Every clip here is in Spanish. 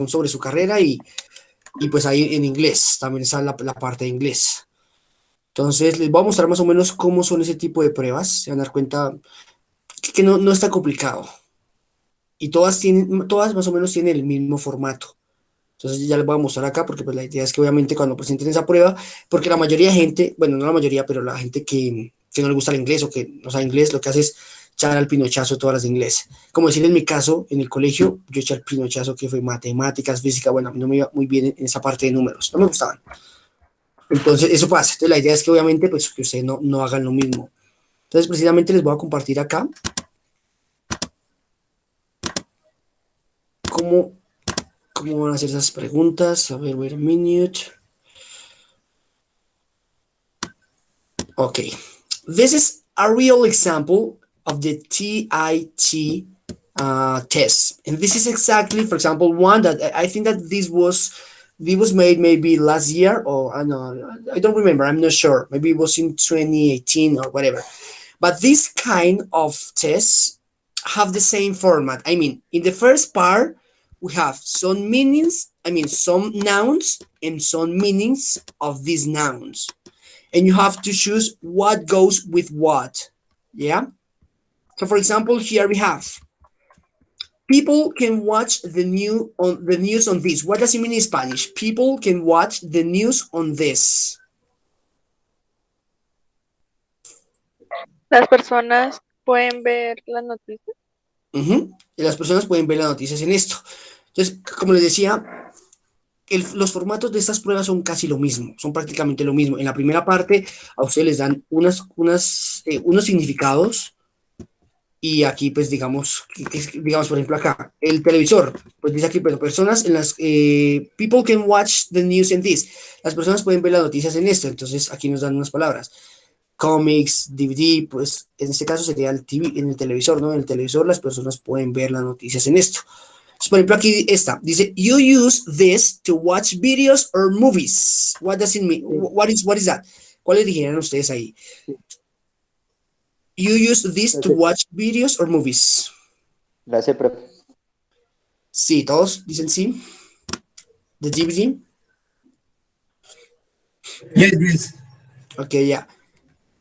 sobre su carrera y pues ahí en inglés, también está la parte de inglés. Entonces les voy a mostrar más o menos cómo son ese tipo de pruebas, se van a dar cuenta que no está complicado y todas más o menos tienen el mismo formato. Entonces ya les voy a mostrar acá porque pues la idea es que obviamente cuando presenten esa prueba, porque la mayoría de gente, bueno, no la mayoría, pero la gente que no le gusta el inglés o que no sabe inglés, lo que hace es echar al pinochazo todas las de inglés. Como decir en mi caso, en el colegio, yo eché al pinochazo que fue matemáticas, física, bueno, a mí no me iba muy bien en esa parte de números, no me gustaban. Entonces eso pasa. Entonces la idea es que obviamente pues que ustedes no hagan lo mismo. Entonces precisamente les voy a compartir acá cómo, cómo van a hacer esas preguntas. A ver, wait a minute. Okay, this is a real example of the TIT test, and this is exactly, for example, one that I think that this was made maybe last year or I don't remember. I'm not sure. Maybe it was in 2018 or whatever. But this kind of tests have the same format. I mean, in the first part, we have some meanings. I mean, some nouns and some meanings of these nouns and you have to choose what goes with what. Yeah. So for example, here we have people can watch the news on this. What does it mean in Spanish? People can watch the news on this. Las personas pueden ver las noticias. Y las personas pueden ver las noticias en esto. Entonces, como les decía, los formatos de estas pruebas son casi lo mismo, son prácticamente lo mismo. En la primera parte, a ustedes les dan unos significados. Y aquí, pues, digamos, por ejemplo, acá, el televisor, pues dice aquí, pero personas en las, people can watch the news in this. Las personas pueden ver las noticias en esto, entonces aquí nos dan unas palabras. Comics, DVD, pues en este caso sería el TV, en el televisor, ¿no? En el televisor las personas pueden ver las noticias en esto. Entonces, por ejemplo, aquí está, dice, you use this to watch videos or movies. What does it mean? Sí, What is that? ¿Cuáles dijeron ustedes ahí? sí. You use this La to C, watch videos or movies. la C, profe. Sí, todos dicen sí. The DVD. Yes, yes. Okay, yeah.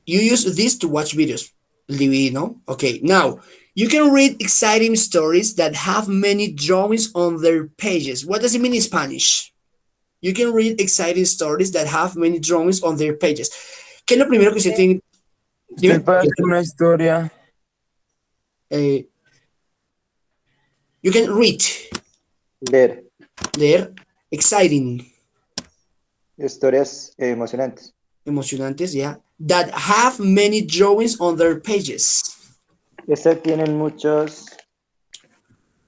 You use this to watch videos. El DVD, no? Okay, now you can read exciting stories that have many drawings on their pages. What does it mean in Spanish? You can read exciting stories that have many drawings on their pages. ¿Qué es lo primero que usted tiene? Usted Dime. puede hacer una historia. Eh, you can read. Leer. Leer. Exciting. Historias emocionantes. Emocionantes, yeah. That have many drawings on their pages. Estas tienen muchos.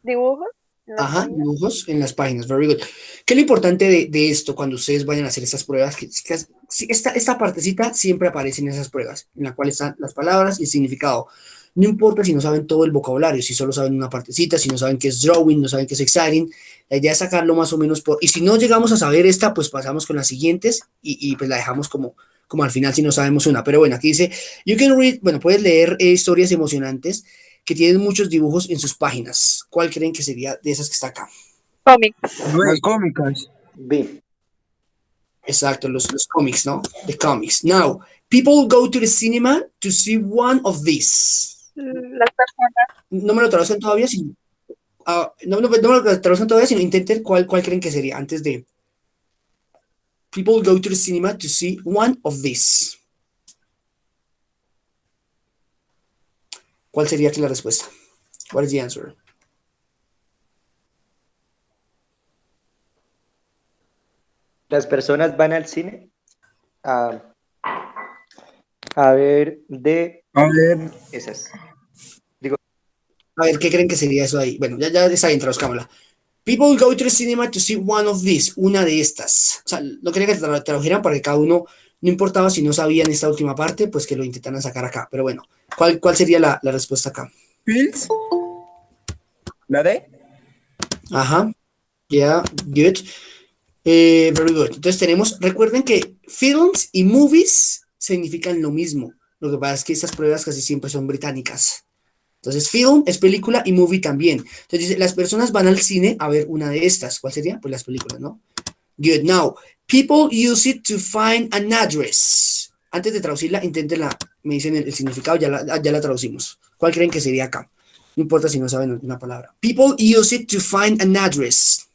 Dibujos. En las Ajá, páginas. dibujos en las páginas, very good. ¿Qué es lo importante de esto cuando ustedes vayan a hacer estas pruebas? Esta partecita siempre aparece en esas pruebas, en la cual están las palabras y el significado. No importa si no saben todo el vocabulario, si solo saben una partecita, si no saben qué es drawing, no saben qué es exciting, la idea es sacarlo más o menos por... Y si no llegamos a saber esta, pues pasamos con las siguientes y pues la dejamos como al final si no sabemos una. Pero bueno, aquí dice, you can read, bueno, puedes leer historias emocionantes que tienen muchos dibujos en sus páginas. ¿Cuál creen que sería de esas que está acá? Cómics. Las cómicas. B. Exacto, los cómics, ¿no? The comics. Now, people go to the cinema to see one of these. Las personas. No me lo traduzcan todavía, sino, no me lo traduzcan todavía, sino intenten cuál creen que sería antes de. People go to the cinema to see one of these. ¿Cuál sería aquí la respuesta? What is the answer? Las personas van al cine a, a ver de A ver, esas. A ver, ¿qué creen que sería eso ahí? Bueno, ya está bien, traduzcámosla. People go to the cinema to see one of these, una de estas. O sea, no quería que tradujeran para que cada uno, no importaba si no sabían esta última parte, pues que lo intentaran sacar acá. Pero bueno, ¿cuál sería la respuesta acá? pills. ¿La D? Ajá, yeah, good. Very good. Entonces tenemos, recuerden que films y movies significan lo mismo. Lo que pasa es que estas pruebas casi siempre son británicas. Entonces, film es película y movie también. Entonces dice, las personas van al cine a ver una de estas. ¿Cuál sería? Pues las películas, ¿no? Good. Now, people use it to find an address. Antes de traducirla, inténtenla. Me dicen el significado, ya la traducimos. ¿Cuál creen que sería acá? No importa si no saben una palabra. People use it to find an address.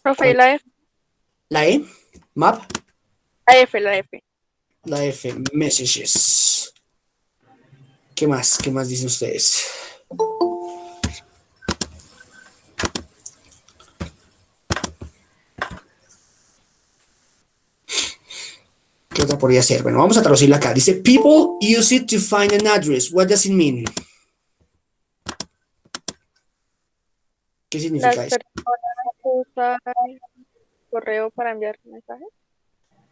Profe, ¿Cuál? la F, La E, map, la F, la F. la F, messages. ¿Qué más? ¿Qué más dicen ustedes? ¿Qué otra podría ser? Bueno, vamos a traducirla acá. Dice, people use it to find an address. What does it mean? ¿Qué Las significa eso? personas usan correo para enviar mensajes.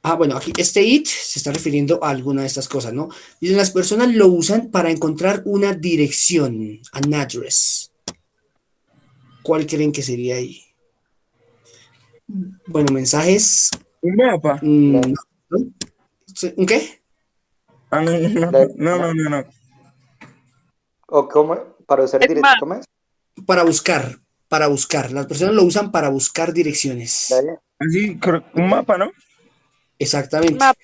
Ah, bueno, aquí este it se está refiriendo a alguna de estas cosas, ¿no? Dicen, las personas lo usan para encontrar una dirección, an address. ¿Cuál creen que sería ahí? Bueno, mensajes. Un mapa. ¿No? ¿Un qué? Ah, no, no, no, La- no, no, no, no. ¿O cómo? ¿Para usar Es directo? más, ¿Cómo es? Para buscar, para buscar. Las personas lo usan para buscar direcciones. Dale. Así, un mapa, ¿no? Exactamente. map.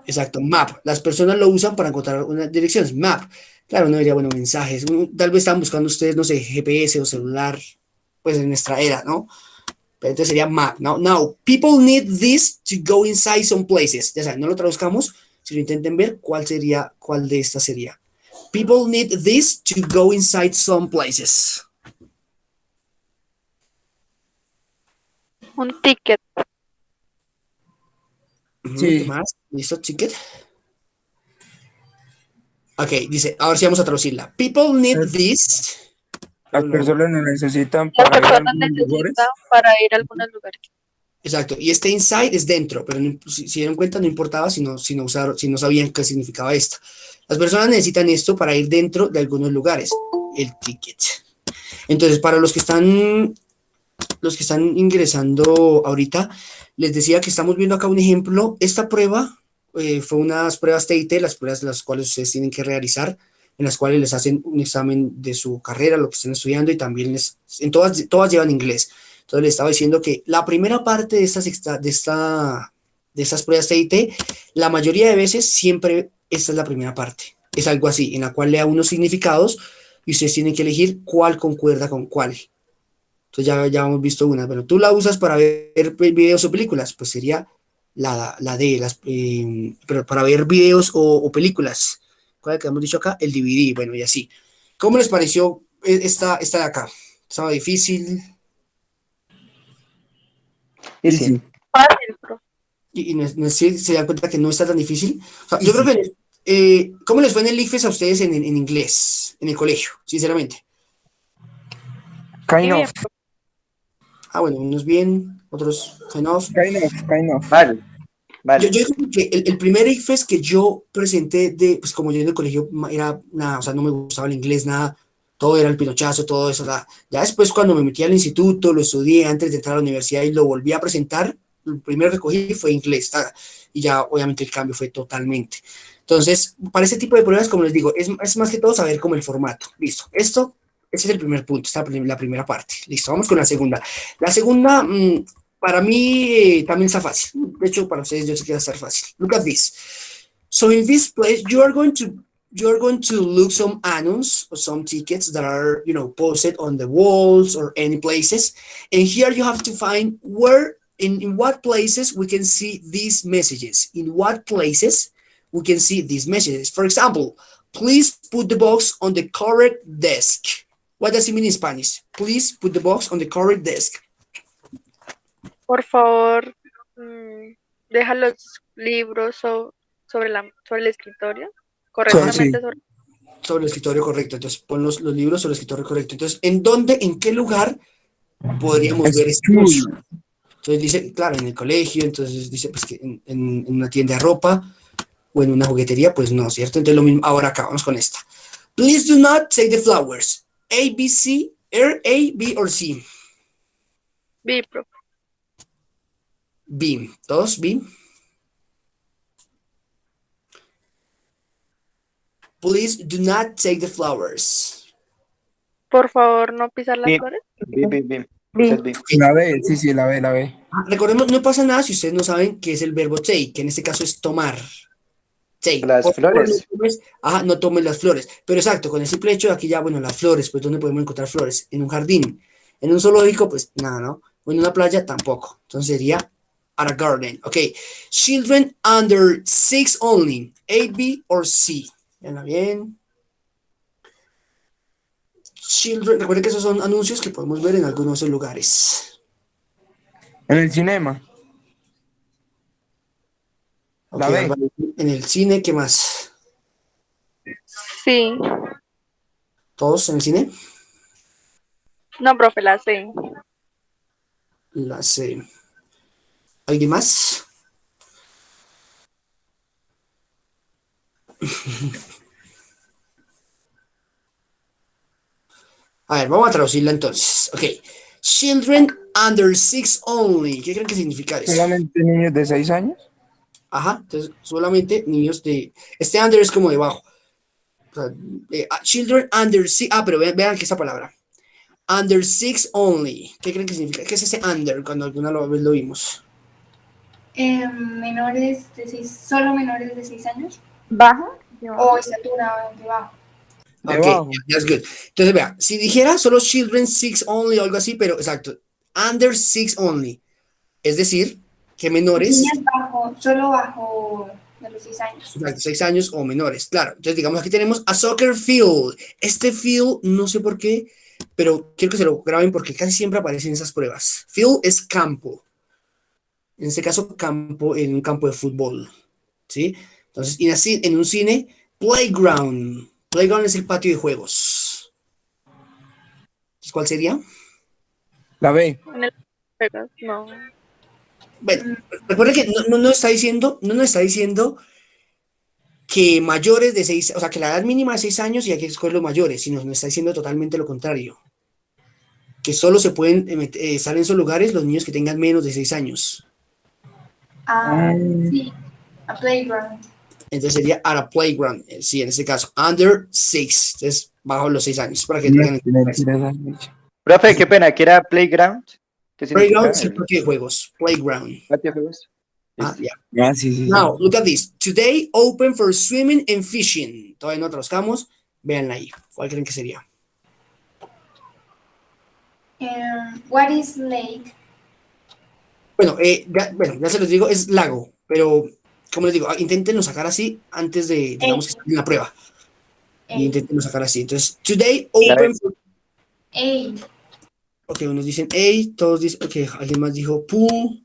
Exacto, map. Las personas lo usan para encontrar unas direcciones. Map. Claro, no diría, bueno, mensajes. Tal vez estaban buscando ustedes, no sé, GPS o celular, pues en nuestra era, ¿no? Pero entonces sería map. Now, people need this to go inside some places. Ya saben, no lo traduzcamos, si lo intenten ver, cuál de estas sería. People need this to go inside some places. Un ticket. Sí. ¿Qué más? ¿Listo, ticket? Ok, dice, ahora sí vamos a traducirla. People need this. Las No. personas lo necesitan Las para ir a personas algunos lugares. necesitan para ir a algunos lugares. Exacto, y este inside es dentro, pero si dieron cuenta no importaba si no sabían qué significaba esto. Las personas necesitan esto para ir dentro de algunos lugares, el ticket. Entonces, para los que están ingresando ahorita, les decía que estamos viendo acá un ejemplo. Esta prueba fue unas pruebas TIT, las pruebas las cuales ustedes tienen que realizar, en las cuales les hacen un examen de su carrera, lo que estén estudiando, y también en todas llevan inglés. Entonces les estaba diciendo que la primera parte de estas pruebas TIT, la mayoría de veces siempre esta es la primera parte. Es algo así, en la cual lea unos significados y ustedes tienen que elegir cuál concuerda con cuál. Entonces ya hemos visto una, pero tú la usas para ver videos o películas, pues sería la de pero para ver videos o películas. ¿Cuál es que hemos dicho acá? El DVD, bueno, y así. ¿Cómo les pareció esta de acá? ¿Estaba difícil? Y Sí, sí. sí. Fácil, profe. Y se dan cuenta que no está tan difícil. O sea, Sí, yo creo sí. que, ¿cómo les fue en el ICFES a ustedes en inglés, en el colegio, sinceramente? Kind Y bien, of, profe. Ah, bueno, unos bien, otros no. kind of. Vale. Vale. Yo digo que el primer ICFES que yo presenté, pues como yo en el colegio era nada, o sea, no me gustaba el inglés, nada, todo era el pinochazo, todo eso. Ya después cuando me metí al instituto, lo estudié antes de entrar a la universidad y lo volví a presentar, el primero que cogí fue inglés, y ya obviamente el cambio fue totalmente. Entonces, para este tipo de pruebas, como les digo, es más que todo saber como el formato. Listo, ese es el primer punto, la primera parte. Listo, vamos con la segunda. La segunda, para mí también está fácil. De hecho, para ustedes yo sé que va a estar fácil. Look at this. So in this place, you are going to look some annons or some tickets that are, posted on the walls or any places. And here you have to find where, in what places we can see these messages. In what places we can see these messages. For example, please put the box on the correct desk. What does it mean in Spanish? Please put the box on the correct desk. Por favor, deja los libros sobre el escritorio. Correctamente Sí. Sobre el escritorio correcto. Entonces, pon los libros sobre el escritorio correcto. Entonces, ¿en qué lugar podríamos ver este uso? Entonces dice, claro, en el colegio, entonces dice pues que en una tienda de ropa o en una juguetería, pues no, ¿cierto? Entonces lo mismo, ahora acá, vamos con esta. Please do not take the flowers. A, B, C A, B or C? B, profe. B. ¿Todos? B. Please do not take the flowers. Por favor, no pisar las B, flores. B. Esa es B. La B, sí, la B. Recordemos, no pasa nada si ustedes no saben qué es el verbo take, que en este caso es tomar. Take. Las Por favor, flores. no tomen las flores. Pero exacto, con el simple hecho de aquí ya, bueno, las flores, pues ¿dónde podemos encontrar flores? En un jardín. En un zoológico, pues nada, ¿no? O en una playa, tampoco. Entonces sería at a garden. Ok. Children under 6 only. A, B or C. Veanla bien. Children, recuerden que esos son anuncios que podemos ver en algunos lugares. En el cinema. Ok, La B. Álvaro, en el cine, ¿qué más? Sí. ¿Todos en el cine? No, profe, la C. La C. ¿Alguien más? A ver, vamos a traducirla entonces. Ok. Children under 6 only. ¿Qué creen que significa eso? Solamente niños de 6 años. Ajá, entonces solamente niños de... Este under es como debajo. O sea, children under 6... Ah, pero vean que esa palabra. Under 6 only. ¿Qué creen que significa? ¿Qué es ese under cuando alguna vez lo vimos? Menores de 6, solo menores de 6 años ¿Bajo? o estatura debajo. Ok, Debajo. that's good. Entonces, vea, si dijera solo children 6 only o algo así, pero exacto, under 6 only. Es decir, que menores, Niñas bajo, solo bajo de los 6 años. exacto, 6 años o menores, claro. Entonces, digamos, aquí tenemos a soccer field. Este field, no sé por qué, pero quiero que se lo graben porque casi siempre aparecen esas pruebas. Field es campo. En este caso, campo, en un campo de fútbol. ¿Sí? Entonces, y así, en un cine, playground. Playground es el patio de juegos. Entonces, ¿cuál sería? La B. En el juego, no. Bueno, recuerda que no está diciendo, no nos está diciendo que mayores de 6, o sea, que la edad mínima es 6 años y hay que escoger los mayores, sino nos está diciendo totalmente lo contrario. Que solo se pueden estar en esos lugares los niños que tengan menos de 6 años. Sí, a playground. Entonces sería at a playground, sí, en este caso, under 6, entonces bajo los 6 años, para que No, tengan tiene en que ser esa fecha. Profe, qué pena, ¿qué era playground? ¿Qué Playground significa? es el patio de juegos, playground. ¿Patio de juegos? Ah, Listo. ya. Ah, sí. Now, look at this. Today open for swimming and fishing. Todavía no traduzcamos. Véanla ahí. ¿Cuál creen que sería? What is lake? Bueno, ya se los digo, es lago, pero como les digo, inténtenlo sacar así antes de, digamos que estén en la prueba. Y inténtenlo sacar así. Entonces, today open for... A. Ok, unos dicen A, todos dicen... Ok, alguien más dijo pool.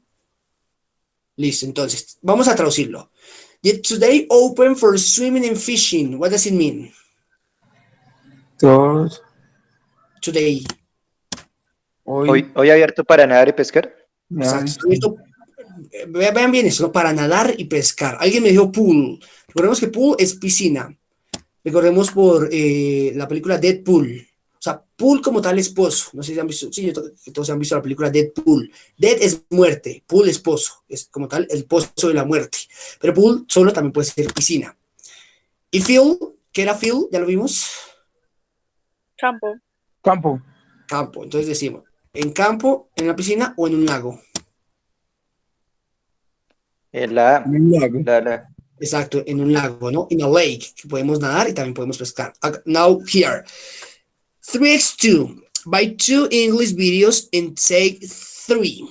Listo, entonces, vamos a traducirlo. Today open for swimming and fishing. What does it mean? Todos. Today. Hoy. Hoy abierto para nadar y pescar. Exacto. Vean bien eso, ¿no? Para nadar y pescar. Alguien me dijo pool. Recordemos que pool es piscina. Recordemos por la película Deadpool. O sea, pool como tal es pozo. No sé si han visto, sí, todos han visto la película Deadpool. Dead es muerte, pool es pozo. Es como tal el pozo de la muerte. Pero pool solo también puede ser piscina. Y field, ¿qué era field? ¿Ya lo vimos? Campo. Campo. Campo. Entonces decimos, en campo, en la piscina o en un lago. La Un lago. la Exacto, en un lago, ¿no? In a lake, que podemos nadar y también podemos pescar. Now here, 3x2. Buy 2 English videos and take 3.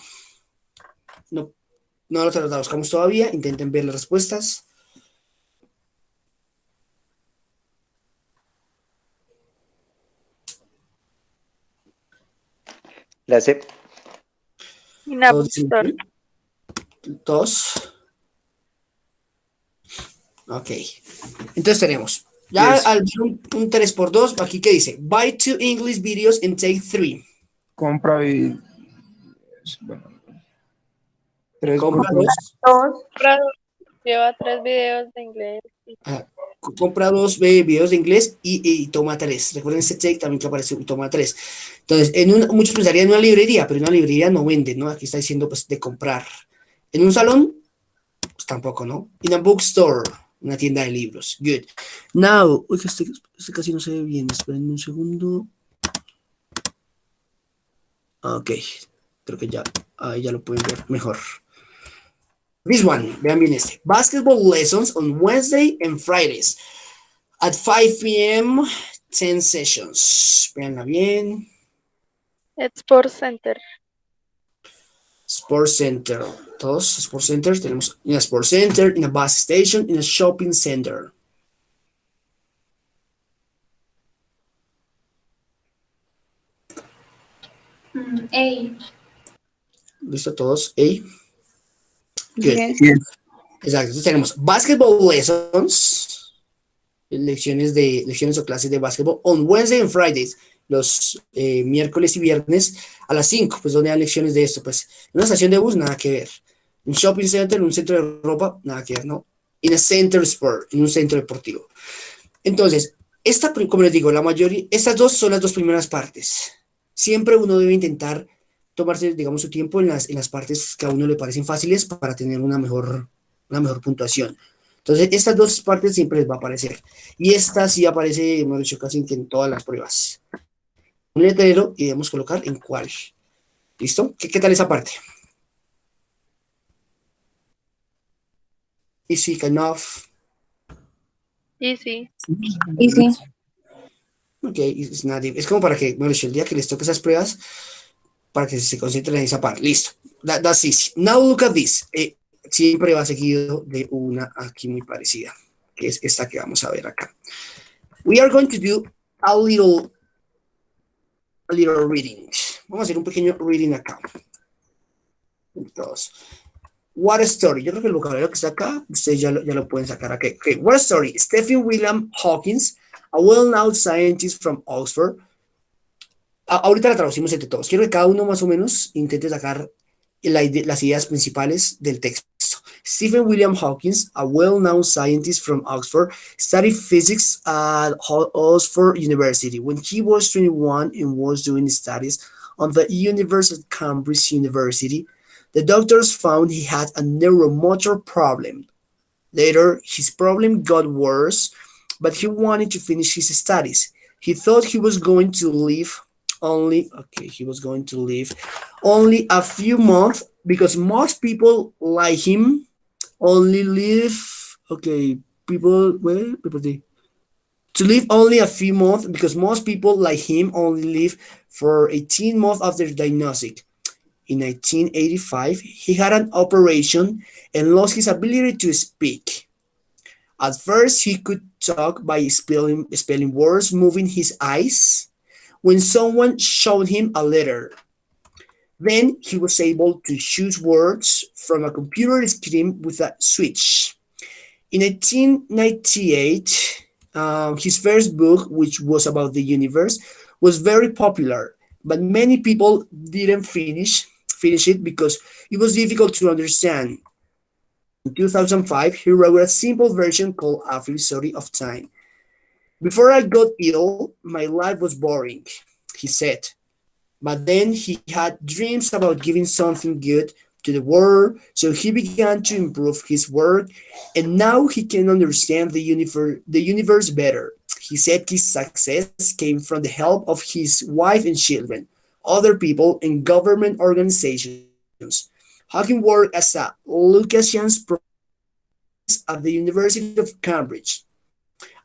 No, no lo traduzcamos todavía. Intenten ver las respuestas. C. Todos dicen Inaptor. sí. Todos. Ok. Entonces tenemos. Ya Yes. al un 3x2, aquí que dice, buy 2 English videos and take 3. Compra y. Bueno. 3 por Compra 2. 2. Lleva 3 videos de inglés. Ah, compra dos videos de inglés y toma tres. Recuerden ese take también que aparece y toma tres. Entonces, muchos pensarían en una librería, pero en una librería no vende, ¿no? Aquí está diciendo pues de comprar. En un salón, pues tampoco, ¿no? In a bookstore, una tienda de libros. Good. Now, uy, este casi no se ve bien. Esperen un segundo. Ok, creo que ya, ahí ya lo pueden ver mejor. This one, vean bien este. Basketball lessons on Wednesday and Fridays at 5 p.m. 10 sessions. Veanla bien. Sports Center. Sports Center. Todos Sports Center. Tenemos in a Sports Center, in a bus station, in a shopping center. A. ¿Listo todos? ¿Eh? Good. Yes. Yes. Exacto. Entonces tenemos basketball lessons, lecciones o clases de básquetbol on Wednesday and Fridays, los miércoles y viernes a las 5, pues donde hay lecciones de esto, pues en una estación de bus, nada que ver. Un shopping center, un centro de ropa, nada que ver, ¿no? In a center sport, en un centro deportivo. Entonces, como les digo, estas dos son las dos primeras partes. Siempre uno debe intentar tomarse, digamos, su tiempo en las partes que a uno le parecen fáciles para tener una mejor puntuación. Entonces, estas dos partes siempre les va a aparecer. Y esta sí aparece, hemos dicho, casi que en todas las pruebas. Un letrero y debemos colocar en cuál. ¿Listo? ¿Qué tal esa parte? Easy, kind of. Easy. Easy. Ok, es como para que, hemos dicho, el día que les toque esas pruebas, para que se concentren en esa parte. Listo. That's easy. Now look at this. Siempre va seguido de una aquí muy parecida, que es esta que vamos a ver acá. We are going to do a little reading. Vamos a hacer un pequeño reading acá. Entonces, what a story. Yo creo que el vocabulario que está acá, ustedes ya lo pueden sacar acá. Okay. What a story. Stephen William Hawkins, a well-known scientist from Oxford. Ahorita la traducimos entre todos. Quiero que cada uno más o menos intente sacar las ideas principales del texto. Stephen William Hawkins, a well-known scientist from Oxford, studied physics at Oxford University when he was 21 and was doing studies on the University of Cambridge University. The doctors found he had a neuromotor problem. Later, his problem got worse, but he wanted to finish his studies. He thought he was going to live only a few months because most people like him only live to live only a few months because most people like him only live for 18 months after diagnosis. In 1985, he had an operation and lost his ability to speak. At first, he could talk by spelling words, moving his eyes, when someone showed him a letter. Then he was able to choose words from a computer screen with a switch. In 1998, his first book, which was about the universe, was very popular, but many people didn't finish it because it was difficult to understand. In 2005, he wrote a simple version called A Philosophy of Time. Before I got ill, my life was boring, he said. But then he had dreams about giving something good to the world, so he began to improve his work, and now he can understand the universe better. He said his success came from the help of his wife and children, other people, and government organizations. Hawking worked as a Lucasian's professor at the University of Cambridge,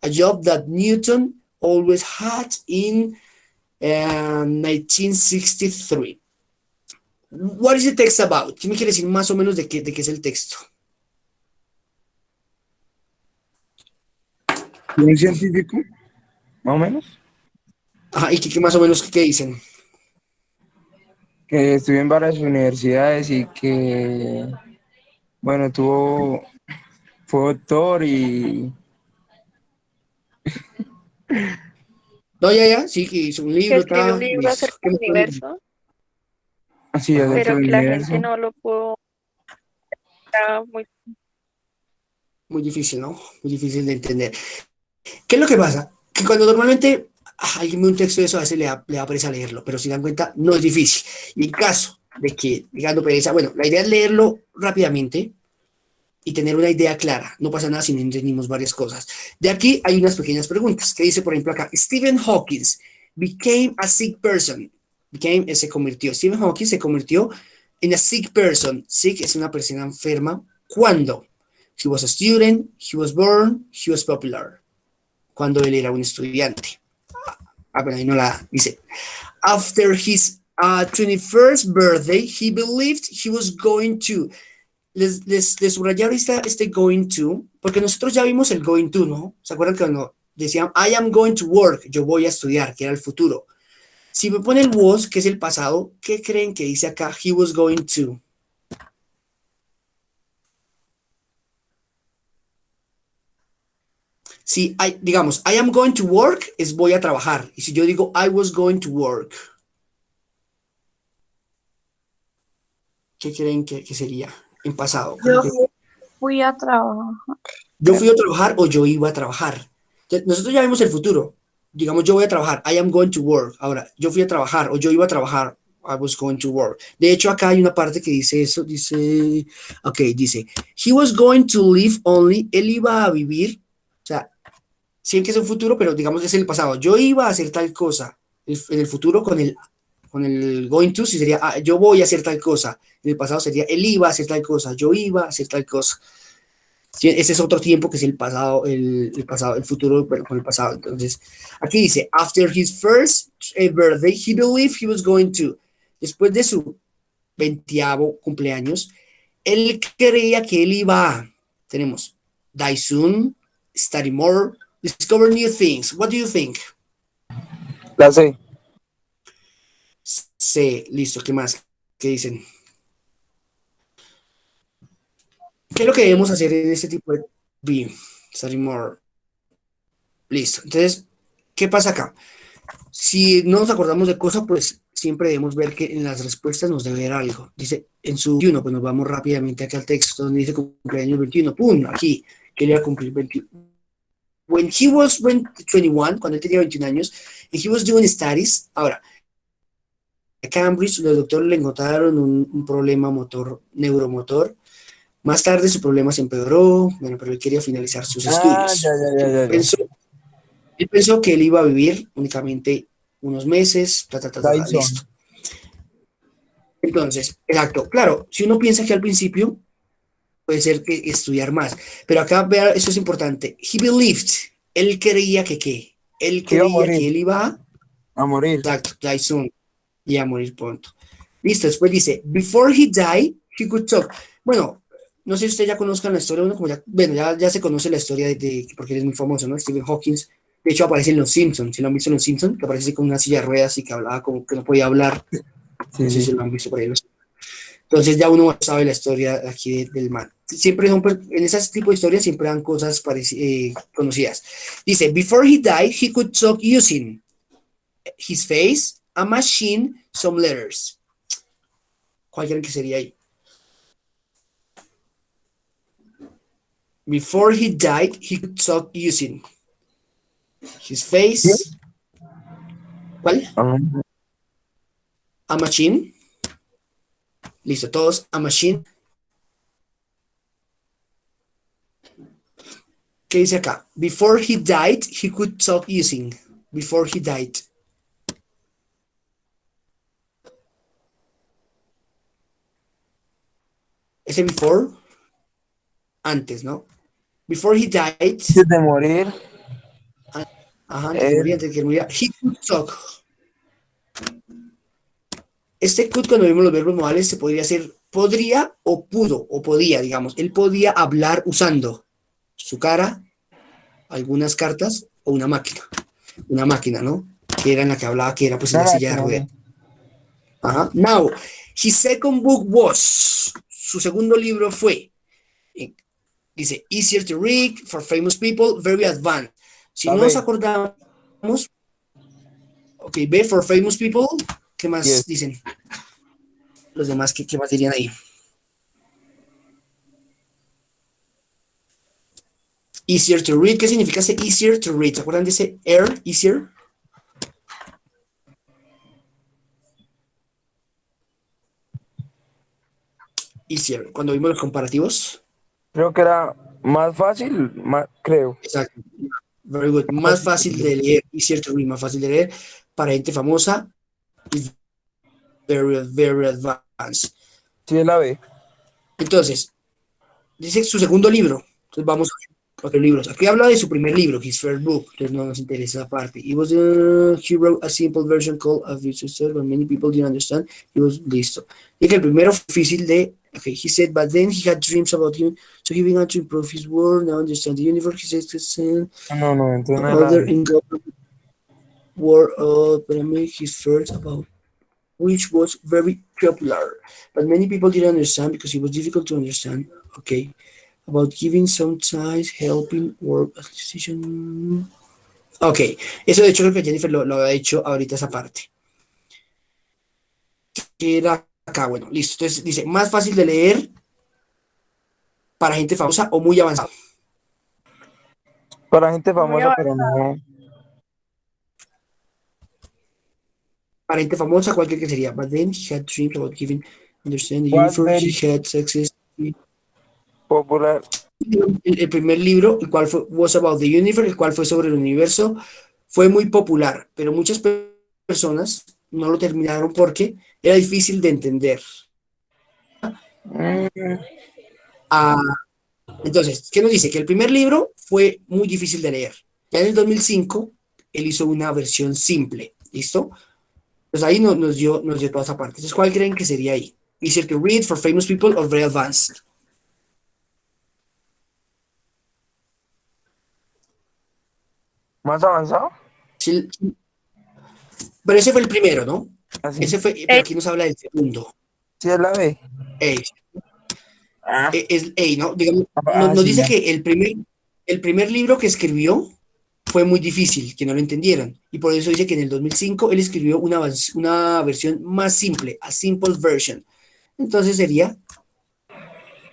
a job that Newton always had in 1963. What is the text about? ¿Quién me quiere decir más o menos de qué es el texto? ¿Un científico? Más o menos. Ajá, ¿y qué más o menos qué dicen? Que estudió en varias universidades y que, bueno, fue doctor y... No, ya, sí, que hizo un Que libro, escribió un tal. libro acerca ¿Qué del más? universo, Sí, es pero del que la universo. gente no lo pudo. Está muy Muy difícil, ¿no? Muy difícil de entender. ¿Qué es lo que pasa? Que cuando normalmente alguien ve un texto de eso, a veces le da pereza leerlo, pero si dan cuenta, no es difícil. Y en caso de que digan pereza, bueno, la idea es leerlo rápidamente y tener una idea clara. No pasa nada si no entendimos varias cosas. De aquí hay unas pequeñas preguntas que dice, por ejemplo, acá, Stephen Hawking became a sick person. Became se convirtió. Stephen Hawking se convirtió en a sick person. Sick es una persona enferma. ¿Cuándo? He was a student, he was born, he was popular. Cuando él era un estudiante. Pero ahí no la dice. After his 21st birthday, he believed he was going to. Les subrayar este going to, porque nosotros ya vimos el going to, ¿no? ¿Se acuerdan que cuando decían I am going to work, yo voy a estudiar, que era el futuro? Si me pone el was, que es el pasado, ¿qué creen que dice acá? He was going to. Si digamos, I am going to work, es voy a trabajar. Y si yo digo I was going to work, ¿qué creen que sería en pasado? Yo fui a trabajar. Yo fui a trabajar o yo iba a trabajar. Nosotros ya vimos el futuro. Digamos, yo voy a trabajar. I am going to work. Ahora, yo fui a trabajar o yo iba a trabajar. I was going to work. De hecho, acá hay una parte que dice eso. Dice, ok, dice, he was going to live only. Él iba a vivir. O sea, siempre que es un futuro, pero digamos que es el pasado. Yo iba a hacer tal cosa. En el futuro con el going to, sí sería, yo voy a hacer tal cosa. En el pasado sería, él iba a hacer tal cosa. Yo iba a hacer tal cosa. Sí, ese es otro tiempo que es el pasado, el pasado, el futuro, bueno, con el pasado. Entonces, aquí dice, after his first birthday, he believed he was going to. Después de su 20º cumpleaños, él creía que él iba a, tenemos, die soon, study more, discover new things. What do you think? La C. C, listo, ¿qué más? ¿Qué dicen? ¿Qué es lo que debemos hacer en este tipo de B? Study more. Listo. Entonces, ¿qué pasa acá? Si no nos acordamos de cosas, pues siempre debemos ver que en las respuestas nos debe dar algo. Dice, en su 21, pues nos vamos rápidamente aquí al texto donde dice cumpleaños 21. ¡Pum! Aquí, que le iba a cumplir 21. When he was 21, cuando él tenía 21 años, and he was doing studies, ahora, a Cambridge los doctores le encontraron un problema neuromotor. Más tarde su problema se empeoró, bueno, pero él quería finalizar sus estudios. Ya. Él pensó que él iba a vivir únicamente unos meses, Dyson. listo. Entonces, exacto, claro, si uno piensa que al principio puede ser que estudiar más, pero acá, vea, eso es importante. He believed, él creía que qué, él Que iba a creía morir. que él iba A morir. exacto, die soon, y a morir pronto. Listo, después dice, before he died, he could talk. Bueno, no sé si ustedes ya conozcan la historia, uno como ya, bueno, ya se conoce la historia porque él es muy famoso, ¿no? Stephen Hawking. De hecho, aparece en Los Simpsons. Si lo han visto en Los Simpsons, que aparece con una silla de ruedas y que hablaba como que no podía hablar. No sé si lo han visto por ahí. Entonces ya uno sabe la historia aquí del man. Siempre son, en ese tipo de historias siempre dan cosas conocidas. Dice, before he died, he could talk using his face, a machine, some letters. ¿Cuál creen que sería ahí? Before he died, he could talk using his face. ¿Cuál? A machine. Listo, todos. A machine. ¿Qué dice acá? Before he died, he could talk using. Before he died. Ese before, antes, ¿no? Before he died. Antes de morir. Ajá, antes de que muriera. He could talk. Este could, cuando vemos los verbos modales, se podría hacer podría o pudo o podía, digamos. Él podía hablar usando su cara, algunas cartas o una máquina. Una máquina, ¿no? Que era en la que hablaba, que era pues en la silla de ruedas. Ajá. Now, his second book was, su segundo libro fue, dice, easier to read, for famous people, very advanced. Si no nos acordamos, ok, ve, for famous people, ¿qué más dicen? Los demás, ¿qué más dirían ahí? Easier to read. ¿Qué significa ese easier to read? ¿Se acuerdan de ese easier? Easier, cuando vimos los comparativos. Creo que era más fácil, creo. Exacto. Very good. Más fácil de leer, easier to read, más fácil de leer para gente famosa. Is very, very advanced. Sí, es la B. Entonces, dice su segundo libro. Entonces vamos a ver otros libros. Aquí habla de su primer libro, his first book. Entonces no nos interesa esa parte. He wrote a simple version called A Future Self, but many people didn't understand. He was listo. Y que el primero fue difícil de. Okay, he said, but then he had dreams about him, so he began to improve his world. Now understand the universe. He said, No, entonces no other era. in government were pandemic his first about which was very popular, but many people didn't understand because it was difficult to understand. Okay, about giving sometimes helping work decision. Ok, eso de hecho creo que Jennifer lo ha dicho ahorita esa parte. Que era acá, bueno, listo. Entonces dice, más fácil de leer para gente famosa o muy avanzado. Para gente Muy famosa, pero no. Para gente famosa, cualquier que sería. But then he had dreams about giving understand the Was universe. very He had success. popular. El primer libro, el cual fue Was About the Universe, el cual fue sobre el universo, fue muy popular, pero muchas personas no lo terminaron porque era difícil de entender. Mm, Ah, entonces, ¿qué nos dice? Que el primer libro fue muy difícil de leer. Ya en el 2005, él hizo una versión simple, ¿listo? Pues ahí nos dio toda esa parte. Entonces, ¿cuál creen que sería ahí? Easier to read for famous people or very advanced? ¿Más avanzado? Sí, pero ese fue el primero, ¿no? Así. Ese fue, pero aquí nos habla del segundo. Sí, es la B. Eh, Ah, ¿no? Digamos, nos sí, dice ya. que el primer libro que escribió fue muy difícil, que no lo entendieran. Y por eso dice que en el 2005 él escribió una versión más simple, a simple version. Entonces sería,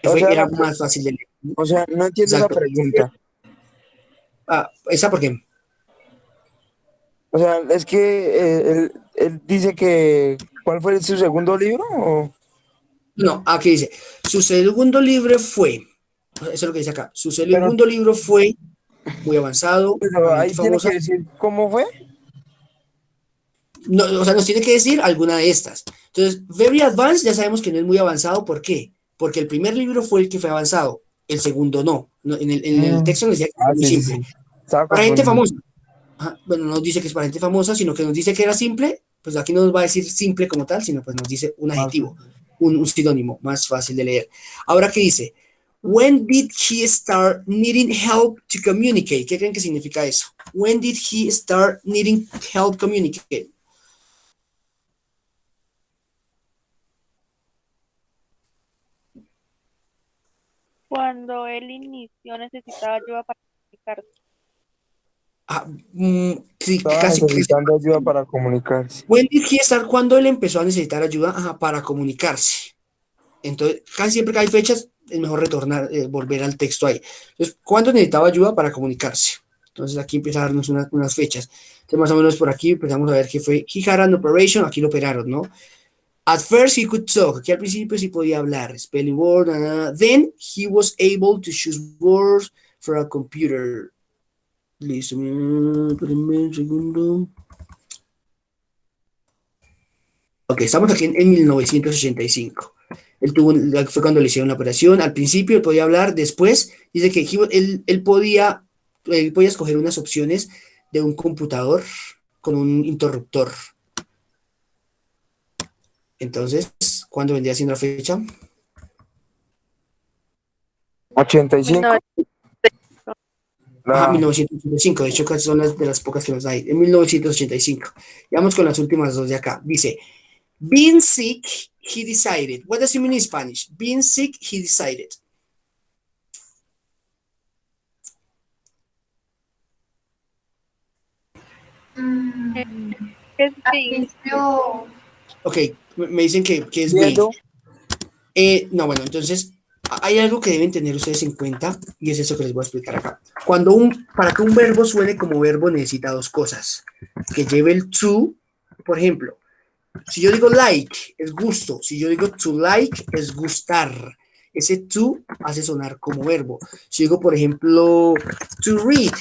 O sea, era más fácil de leer. o sea, no entiendo esa Exacto. pregunta. Ah, ¿esa por qué? O sea, es que él dice que. ¿Cuál fue su segundo libro? No, aquí dice, su segundo libro fue, eso es lo que dice acá, su Pero, segundo libro fue muy avanzado, pero para gente ahí tiene famosa. que decir cómo fue. No, o sea, nos tiene que decir alguna de estas. Entonces, very advanced ya sabemos que no es muy avanzado. ¿Por qué? Porque el primer libro fue el que fue avanzado, el segundo no. En el texto nos decía que fue muy Sí, simple. Estaba Para gente confundido. famosa. Ajá, bueno, no nos dice que es para gente famosa, sino que nos dice que era simple. Pues aquí no nos va a decir simple como tal, sino pues nos dice un adjetivo, un sinónimo más fácil de leer. Ahora, ¿qué dice? When did he start needing help to communicate? ¿Qué creen que significa eso? When did he start needing help communicate? Cuando él inició necesitaba ayuda para comunicarse. Ah, sí, Estaba casi. necesitando ayuda para comunicarse. When did he start? Cuando él empezó a necesitar ayuda para comunicarse. Entonces, casi siempre que hay fechas, es mejor retornar, volver al texto ahí. Entonces, ¿cuándo necesitaba ayuda para comunicarse? Entonces, aquí empieza a darnos unas fechas. Entonces, más o menos por aquí empezamos a ver que fue, he had an operation, aquí lo operaron, ¿no? At first he could talk, aquí al principio sí podía hablar, spelling word, then he was able to choose words for a computer. Listo, espérenme un segundo. Ok, estamos aquí en 1985. Fue cuando le hicieron la operación. Al principio él podía hablar, después dice que él podía escoger unas opciones de un computador con un interruptor. Entonces, ¿cuándo vendría siendo la fecha? 85. Ajá, 1985. De hecho, casi son de las pocas que nos da ahí. En 1985. Y vamos con las últimas dos de acá. Dice, being sick, he decided. What does it mean in Spanish? Being sick, he decided. Es Al bien. principio, Ok, me dicen que es Viendo. big. No, bueno, entonces hay algo que deben tener ustedes en cuenta y es eso que les voy a explicar acá. Para que un verbo suene como verbo necesita dos cosas. Que lleve el to, por ejemplo, si yo digo like, es gusto. Si yo digo to like, es gustar. Ese to hace sonar como verbo. Si digo, por ejemplo, to read,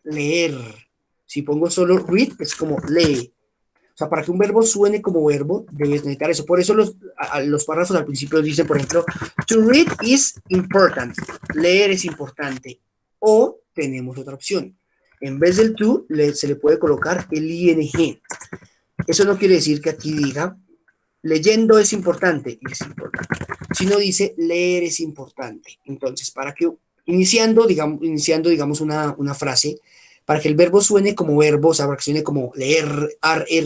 leer. Si pongo solo read, es como lee. O sea, para que un verbo suene como verbo, debes necesitar eso. Por eso los párrafos al principio dicen, por ejemplo, to read is important. Leer es importante. O tenemos otra opción. En vez del to, se le puede colocar el ing. Eso no quiere decir que aquí diga, leyendo es importante. Y es importante. Sino dice, leer es importante. Entonces, para que, iniciando digamos, una frase, para que el verbo suene como verbo, o sea, para que suene como leer,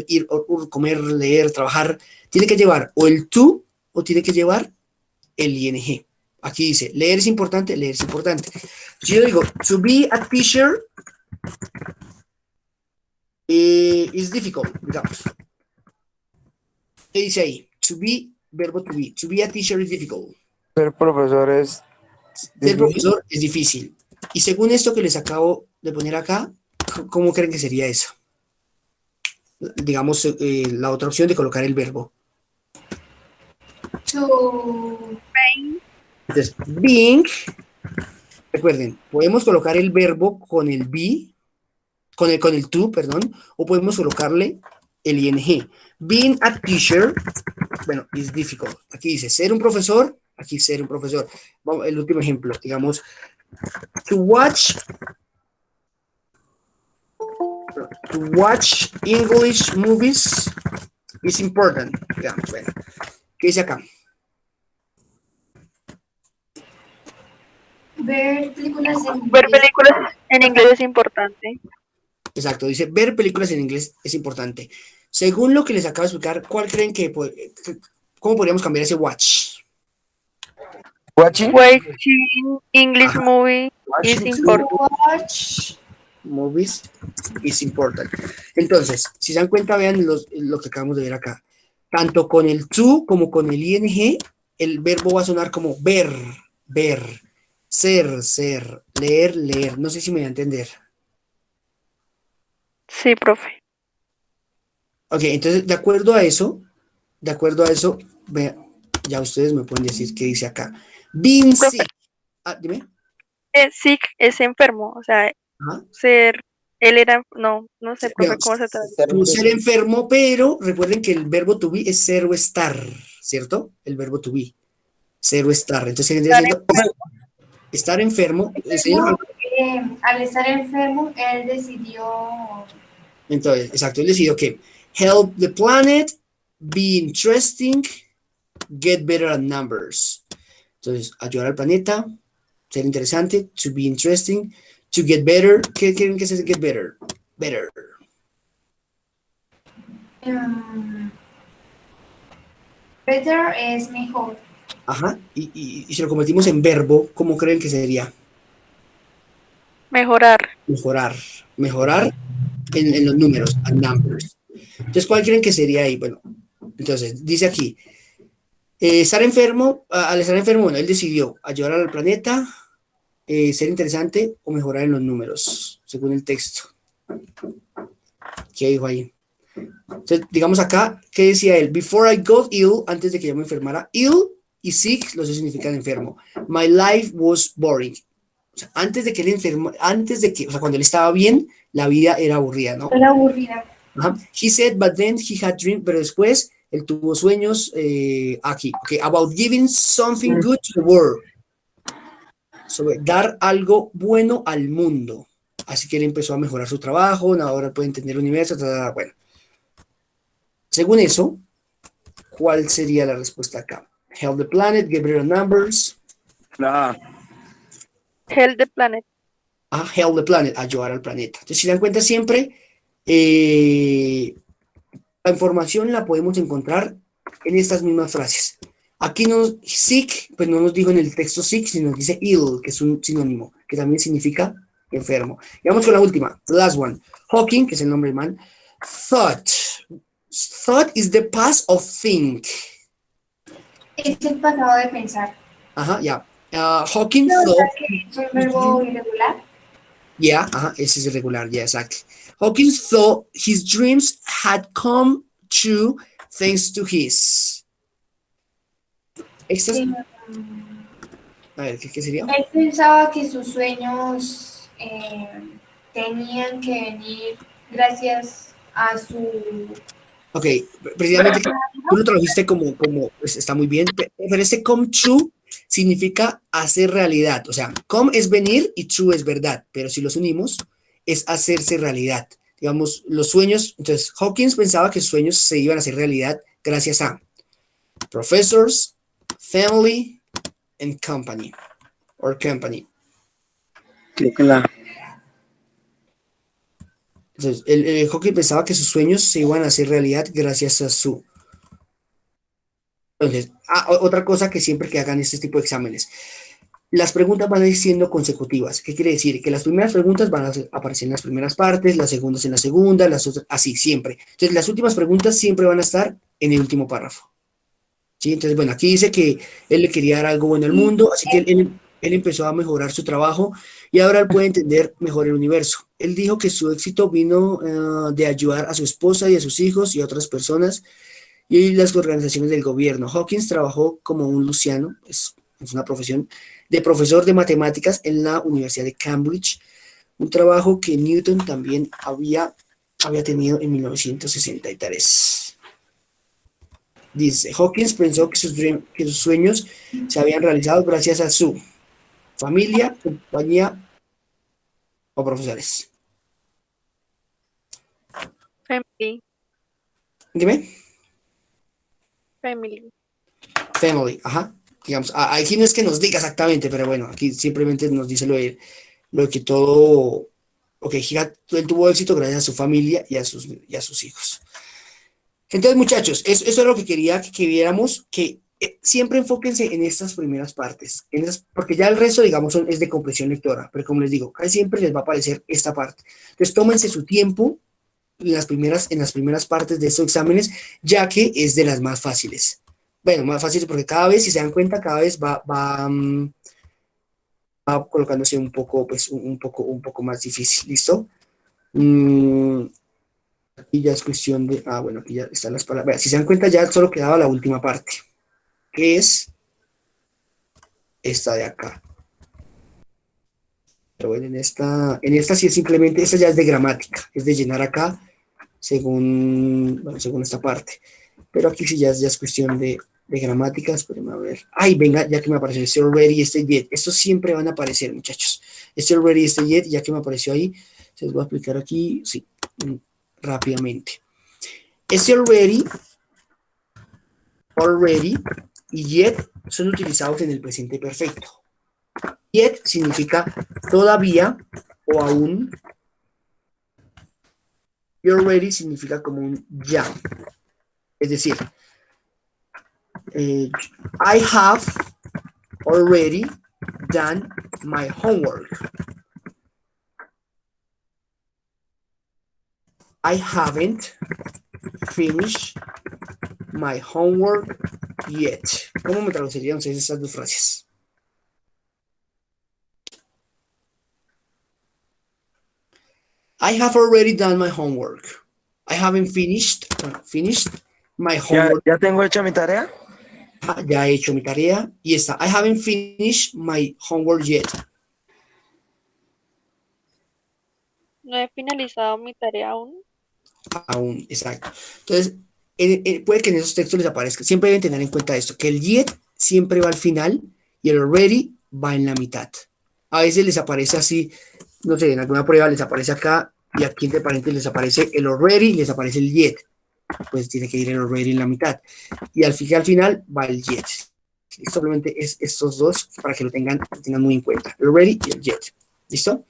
ir, comer, leer, trabajar, tiene que llevar o el to o tiene que llevar el ing. Aquí dice, leer es importante, leer es importante. Si yo digo, to be a teacher is difficult, digamos. ¿Qué dice ahí? To be, verbo to be. To be a teacher is difficult. Ser profesor es Ser difícil. profesor es difícil. Y según esto que les acabo de poner acá, ¿cómo creen que sería eso? Digamos, la otra opción de colocar el verbo. To Entonces, being, recuerden, podemos colocar el verbo con el be, con el to, perdón, o podemos colocarle el ing. Being a teacher, bueno, is difficult. Aquí dice ser un profesor, aquí ser un profesor. Vamos, el último ejemplo, digamos, to watch English movies is important. Digamos, bueno, ¿qué dice acá? ver películas en Ver inglés. películas en inglés es importante. Exacto, dice ver películas en inglés es importante. Según lo que les acabo de explicar, ¿cuál creen cómo podríamos cambiar ese watch? Watching. Watching English Ajá. movie is Watching important. Watch. movies is important. Entonces, si se dan cuenta, vean lo que acabamos de ver acá. Tanto con el to como con el ing, el verbo va a sonar como ver, ver, ser, leer, leer. No sé si me voy a entender. Sí, profe. Ok, entonces, de acuerdo a eso, vea, ya ustedes me pueden decir qué dice acá. Being Profe. sick. Ah, dime. Sick es enfermo, o sea, Ajá. él era, no sé, profe, Bueno, ¿cómo se traduce? tu ser enfermo, pero recuerden que el verbo to be es ser o estar, ¿cierto? El verbo to be, ser o estar. Entonces, vendría siendo estar enfermo. No, al estar enfermo, él decidió Entonces, exacto, él decidió que help the planet, be interesting, get better at numbers. Entonces, ayudar al planeta, ser interesante, to be interesting, to get better. ¿Qué quieren que sea get better? Better. better es mejor. Ajá. Y si lo convertimos en verbo, ¿cómo creen que sería? Mejorar. Mejorar en los números, at numbers. Entonces, ¿cuál creen que sería ahí? Bueno, entonces, dice aquí, estar enfermo, al estar enfermo, bueno, él decidió ayudar al planeta, ser interesante o mejorar en los números, según el texto. ¿Qué dijo ahí? Entonces, digamos acá, ¿qué decía él? Before I got ill, antes de que yo me enfermara, ill y sick, los dos significan enfermo. My life was boring. O sea, antes de que él enfermó, o sea, cuando él estaba bien, la vida era aburrida, ¿no? Era aburrida. Ajá. He said, but then he had dreams, pero después él tuvo sueños aquí, okay, about giving something good to the world. Sobre dar algo bueno al mundo. Así que él empezó a mejorar su trabajo, ahora puede entender el universo, bueno. Según eso, ¿cuál sería la respuesta acá? Help the planet, get better numbers. Help the planet. Help the planet, ayudar al planeta. Entonces, si se dan cuenta siempre, la información la podemos encontrar en estas mismas frases. Aquí sick, pues no nos dijo en el texto sick, sino dice ill, que es un sinónimo, que también significa enfermo. Y vamos con la última, the last one. Hawking, que es el nombre del man. Thought. Thought is the past of think. Es el pasado de pensar. Ajá, ya. Hawking No, o sea thought, que es un verbo irregular. yeah, ese es irregular, yeah, exactly. Hawking thought his dreams had come true thanks to his. Estas, Eh, a ver, ¿qué sería? Él pensaba que sus sueños tenían que venir gracias a su... Ok, precisamente tú lo tradujiste pues está muy bien, pero este come true significa hacer realidad. O sea, come es venir y true es verdad, pero si los unimos es hacerse realidad. Digamos, los sueños, entonces Hawkins pensaba que sus sueños se iban a hacer realidad gracias a professors, family, and company, or company. Creo que la... Entonces, Hawkins pensaba que sus sueños se iban a hacer realidad gracias a su. Entonces, otra cosa que siempre que hagan este tipo de exámenes, las preguntas van a ir siendo consecutivas. ¿Qué quiere decir? Que las primeras preguntas van a aparecer en las primeras partes, las segundas en la segunda, las otras, así, siempre. Entonces, las últimas preguntas siempre van a estar en el último párrafo. ¿Sí? Entonces, bueno, aquí dice que él le quería dar algo bueno al mundo, así que él empezó a mejorar su trabajo y ahora él puede entender mejor el universo. Él dijo que su éxito vino de ayudar a su esposa y a sus hijos y a otras personas y las organizaciones del gobierno. Hawkins trabajó como un luciano, es una profesión, de profesor de matemáticas en la Universidad de Cambridge, un trabajo que Newton también había tenido en 1963. Dice, Hawkins pensó que sus sueños se habían realizado gracias a su familia, compañía o profesores. Family, Dime. family. Family, ajá. Digamos, aquí no es que nos diga exactamente, pero bueno, aquí simplemente nos dice lo que todo, ok, él tuvo éxito gracias a su familia y a sus hijos. Entonces, muchachos, eso es lo que quería que viéramos, que siempre enfóquense en estas primeras partes, porque ya el resto, digamos, es de comprensión lectora, pero como les digo, casi siempre les va a aparecer esta parte. Entonces, tómense su tiempo en las primeras partes de estos exámenes, ya que es de las más fáciles. Bueno, más fáciles porque cada vez, si se dan cuenta, cada vez va colocándose un poco, pues, un poco más difícil. ¿Listo? Aquí ya es cuestión de, bueno, aquí ya están las palabras. Vea, si se dan cuenta, ya solo quedaba la última parte, que es esta de acá. Pero bueno, en esta sí es simplemente, esta ya es de gramática, es de llenar acá según, bueno, según esta parte. Pero aquí sí ya es cuestión de gramáticas, pero a ver. Ay, venga, ya que me apareció este already y este yet. Estos siempre van a aparecer, muchachos. Este already y este yet, ya que me apareció ahí, se los voy a aplicar aquí, sí, rápidamente. Este already y yet son utilizados en el presente perfecto. Yet significa todavía o aún. Y already significa como un ya. Es decir, I have already done my homework. I haven't finished my homework yet. ¿Cómo me traducirían ustedes esas dos frases? I have already done my homework. I haven't finished my homework. ¿Ya tengo hecha mi tarea? Ya he hecho mi tarea y está. I haven't finished my homework yet. No he finalizado mi tarea aún. Aún, exacto. Entonces, puede que en esos textos les aparezca. Siempre deben tener en cuenta esto, que el yet siempre va al final y el already va en la mitad. A veces les aparece así, no sé, en alguna prueba les aparece acá y aquí entre paréntesis les aparece el already y les aparece el yet. Pues tiene que ir el already en la mitad. Y al final va el yet. Simplemente es estos dos para que lo tengan muy en cuenta. El already y el yet. ¿Listo?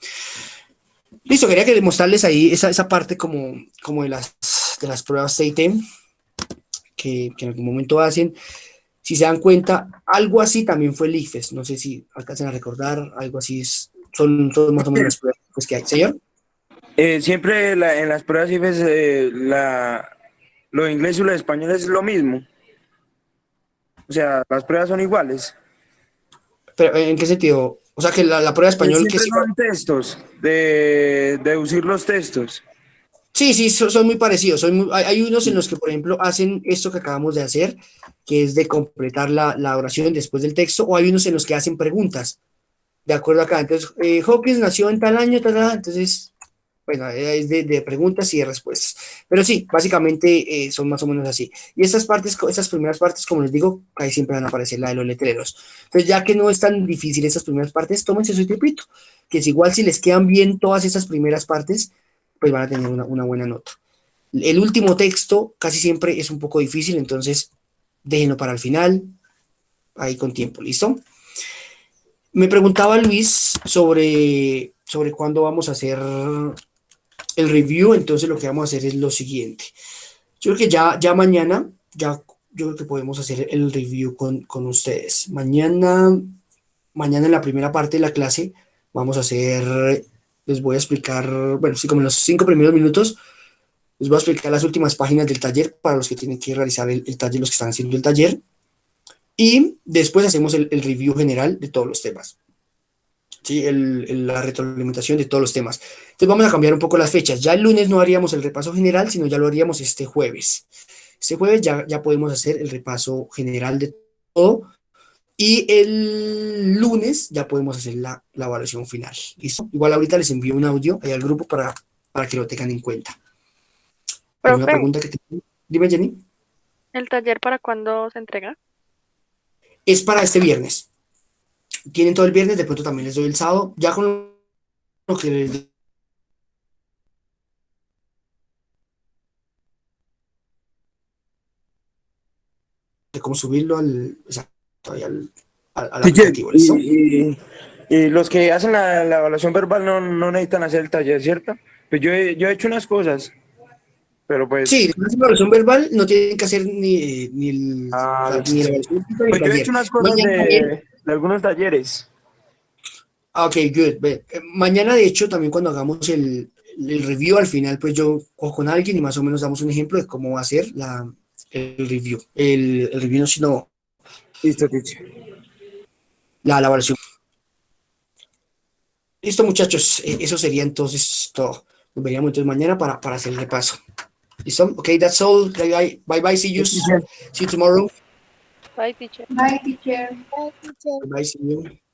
Listo, quería que mostrarles ahí esa parte como de las pruebas CIT que en algún momento hacen. Si se dan cuenta, algo así también fue el ICFES. No sé si alcanzan a recordar, algo así son más o menos las pruebas pues, que hay. Señor. Siempre en las pruebas IFES lo de inglés y lo de español es lo mismo. O sea, las pruebas son iguales. Pero, ¿en qué sentido? O sea, que la prueba de español que Siempre sí. son textos, de deducir los textos. Sí, sí, son muy parecidos. Hay unos en los que, por ejemplo, hacen esto que acabamos de hacer, que es de completar la oración después del texto, o hay unos en los que hacen preguntas, de acuerdo acá. Entonces, Hawkins nació en tal año, tal, tal, entonces, bueno, es de preguntas y de respuestas. Pero sí, básicamente son más o menos así. Y estas partes, estas primeras partes, como les digo, ahí siempre van a aparecer la de los letreros. Entonces, ya que no es tan difícil estas primeras partes, tómense su tiempito, que es igual si les quedan bien todas estas primeras partes, pues van a tener una buena nota. El último texto casi siempre es un poco difícil, entonces déjenlo para el final, ahí con tiempo, ¿listo? Me preguntaba Luis sobre cuándo vamos a hacer el review, entonces lo que vamos a hacer es lo siguiente. Yo creo que ya mañana, yo creo que podemos hacer el review con ustedes. Mañana en la primera parte de la clase vamos a hacer, les voy a explicar, bueno, sí, como en los 5 primeros minutos, les voy a explicar las últimas páginas del taller para los que tienen que realizar el taller, los que están haciendo el taller. Y después hacemos el review general de todos los temas. ¿Sí? La retroalimentación de todos los temas. Entonces vamos a cambiar un poco las fechas. Ya el lunes no haríamos el repaso general, sino ya lo haríamos este jueves. Este jueves ya podemos hacer el repaso general de todo. Y el lunes ya podemos hacer la evaluación final. ¿Listo? Igual ahorita les envío un audio ahí al grupo para que lo tengan en cuenta. ¿Alguna Profe, pregunta que tengan? Dime, Jenny. ¿el taller para cuándo se entrega? Es para este viernes. Tienen todo el viernes, de pronto también les doy el sábado. Ya con lo que les de cómo subirlo al Teacher, aplicativo, ¿listo? y los que hacen la evaluación verbal no necesitan hacer el taller, ¿cierto? Pues yo he hecho unas cosas, pero Sí, pues, la evaluación verbal no tienen que hacer ni, el, o sea, ni la evaluación ni el pues yo he hecho taller. unas cosas Mañana también, de algunos talleres. ok, good. Ve, mañana, de hecho, también cuando hagamos el review, al final, pues yo cojo con alguien y más o menos damos un ejemplo de cómo va a ser el review. El review no, sino Listo, teacher. la evaluación. Listo, muchachos, eso sería entonces todo. Nos veríamos entonces mañana para hacer el repaso. ¿Listo? Ok, that's all. Bye bye. Bye bye. See you tomorrow. Bye, teacher. Bye, teacher. Bye bye. See you.